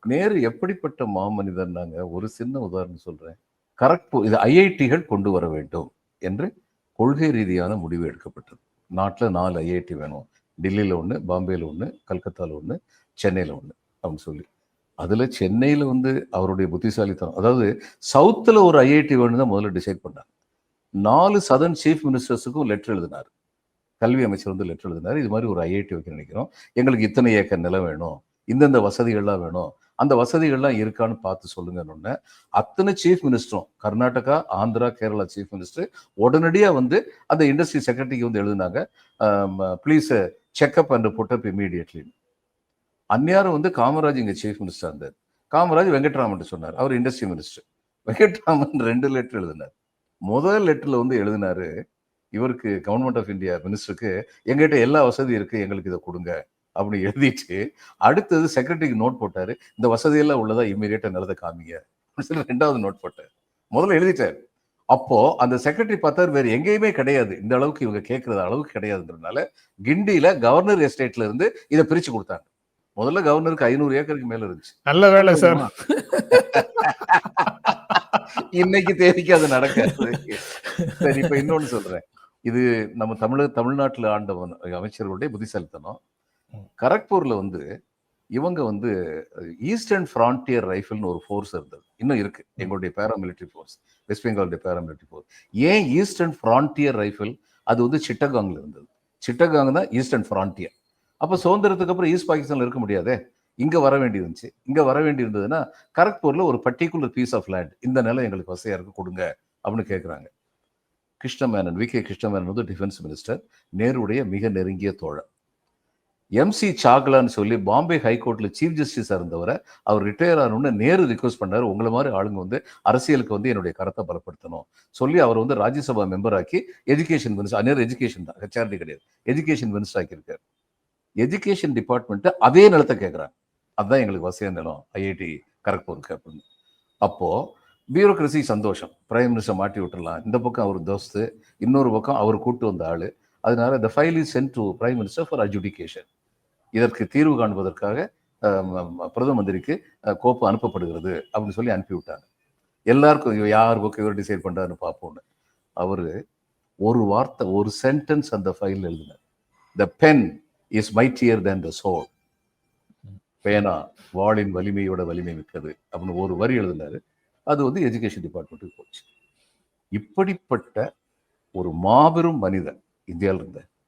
நேரு எப்படிப்பட்ட மாமனிதர்னாங்க, ஒரு சின்ன உதாரணம் சொல்றேன். கரக்பூர் இது ஐஐடிகள் கொண்டு வர வேண்டும் என்று கொள்கை ரீதியான முடிவு எடுக்கப்பட்டது. நாட்டுல 4 ஐஐடி வேணும். டெல்லியில 1, பாம்பேல 1, கல்கத்தால 1, சென்னையில 1 அப்படின்னு சொல்லி. அதுல சென்னையில வந்து அவருடைய புத்திசாலித்தனம். அதாவது சவுத்துல ஒரு ஐஐடி வேணும்னு தான் முதல்ல டிசைட் பண்ணாங்க. 4 சதர்ன் சீஃப் மினிஸ்டர்ஸுக்கும் லெட்டர் எழுதினார். கல்வி அமைச்சர் வந்து லெட்டர் எழுதினார். இது மாதிரி ஒரு ஐஐடி வைக்க நினைக்கிறோம். எங்களுக்கு இத்தனை ஏக்கர் நிலம் வேணும். இந்தந்த வசதிகள்லாம் வேணும். அந்த வசதிகள்லாம் இருக்கான்னு பார்த்து சொல்லுங்கன்னு அத்தனை சீஃப் மினிஸ்டரும் கர்நாடகா, ஆந்திரா, கேரளா சீஃப் மினிஸ்டர் உடனடியாக வந்து அந்த இண்டஸ்ட்ரி செக்ரட்டரிக்கு வந்து எழுதினாங்க, please check up and put up immediately. அந்நியாரம் வந்து காமராஜ் இங்கே சீஃப் மினிஸ்டர் இருந்தார். காமராஜ் வெங்கட்ராமன் சொன்னார், அவர் இண்டஸ்ட்ரி மினிஸ்டர். வெங்கட்ராமன் 2 லெட்டர் எழுதினார். முதல் லெட்டர்ல வந்து எழுதினாரு, இவருக்கு கவர்மெண்ட் ஆஃப் இந்தியா மினிஸ்டருக்கு, எங்ககிட்ட எல்லா வசதியும் இருக்கு, எங்களுக்கு இதை கொடுங்க அப்படின்னு எழுதிட்டு, அடுத்தது செக்ரட்டரிக்கு நோட் போட்டாரு, இந்த வசதியெல்லாம் உள்ளதா இம்மீடியட்டா நிலத்தை காமிங்க அப்படின்னு சொல்லி 2வது நோட் போட்டார். முதல்ல எழுதிட்டாரு. அப்போ அந்த செக்ரட்டரி பார்த்தாரு, வேற எங்கேயுமே கிடையாது, இந்த அளவுக்கு இவங்க கேட்கறது அளவுக்கு கிடையாதுன்றதுனால கிண்டியில கவர்னர் எஸ்டேட்ல இருந்து இதை பிரிச்சு கொடுத்தாங்க. முதல்ல கவர்னருக்கு 500 ஏக்கருக்கு மேல இருந்துச்சு. நல்ல வேலை சார். இன்னைக்கு தேதிக்கு அது நடக்காது. சரி, இப்ப இன்னொன்னு சொல்றேன். இது நம்ம தமிழ்நாட்டில் ஆண்ட அமைச்சர்களுடைய புத்திசாலித்தனம். கரக்பூர்ல வந்து இவங்க வந்து ஈஸ்டர்ன் ஃப்ரான்டியர் ரைஃபிள்னு ஒரு ஃபோர்ஸ் இருந்தது, இன்னும் இருக்கு, எங்களுடைய பேராமிலிட்டரி ஃபோர்ஸ், வெஸ்ட் பெங்காலுடைய பேராமிலிட்டரி ஃபோர்ஸ். ஏன் ஈஸ்டர்ன் ஃப்ரான்டியர் ரைஃபிள்? அது வந்து சிட்டகாங்ல இருந்தது. சிட்டகாங் தான் ஈஸ்டர்ன் ஃப்ரான்டியர். அப்போ சுதந்திரத்துக்கு அப்புறம் ஈஸ்ட் பாகிஸ்தான்ல இருக்க முடியாதே, இங்க வர வேண்டி இருந்துச்சு. இங்க வர வேண்டி இருந்ததுன்னா கரக்பூர்ல ஒரு பர்டிகுலர் பீஸ் ஆஃப் லேண்ட், இந்த நிலம் எங்களுக்கு வசதியா இருக்கு, கொடுங்க அப்படின்னு கேட்குறாங்க. கிருஷ்ணமேனன், வி.கே. கிருஷ்ணமேனன் வந்து டிஃபென்ஸ் மினிஸ்டர், நேருடைய மிக நெருங்கிய தோழர். எம்.சி. சாக்லான்னு சொல்லி பாம்பே ஹைகோர்ட்ல சீஃப் ஜஸ்டிஸா இருந்தவரை, அவர் ரிட்டையர் ஆகணும்னு நேரு ரிக்வஸ்ட் பண்ணாரு, உங்களை மாதிரி ஆளுங்க வந்து அரசியலுக்கு வந்து என்னுடைய கருத்தை பலப்படுத்தணும் சொல்லி அவர் வந்து ராஜ்யசபா மெம்பர் ஆக்கி எஜுகேஷன் மினிஸ்டர், நேரு எஜுகேஷன் தான், ஹெச்ஆர்டி கிடையாது, எஜுகேஷன் மினிஸ்டர் ஆக்கியிருக்காரு. எஜுகேஷன் டிபார்ட்மெண்ட் அதே நிலத்தை கேட்குறாங்க, அதுதான் எங்களுக்கு வசதியான நிலம் ஐஐடி கரக்பூருக்கு அப்படின்னு. அப்போ பியூரோக்ரசி சந்தோஷம், பிரைம் மினிஸ்டர் மாட்டி விட்டுடலாம், இந்த பக்கம் அவர் தோஸ்து, இன்னொரு பக்கம் அவர் கூட்டு வந்த ஆளு, அதனால the file is sent to Prime Minister for adjudication. இதற்கு தீர்வு காண்பதற்காக பிரதம மந்திரிக்கு கோப்பு அனுப்பப்படுகிறது அப்படின்னு சொல்லி அனுப்பி விட்டாங்க. எல்லாருக்கும் யார் புக்கு இவர் டிசைட் பண்றாருன்னு பார்ப்போம்னு. அவரு ஒரு வார்த்தை, ஒரு சென்டென்ஸ் அந்த ஃபைல் எழுதினார், the pen is mightier than the sword. பேனா வாளின் வலிமையோட வலிமை மிக்கது அப்படின்னு ஒரு வரி எழுதினாரு. அது வந்து எஜுகேஷன் டிபார்ட்மெண்ட்டுக்கு போச்சு. இப்படிப்பட்ட ஒரு மாபெரும் மனிதன் இந்தியாவில் இருந்த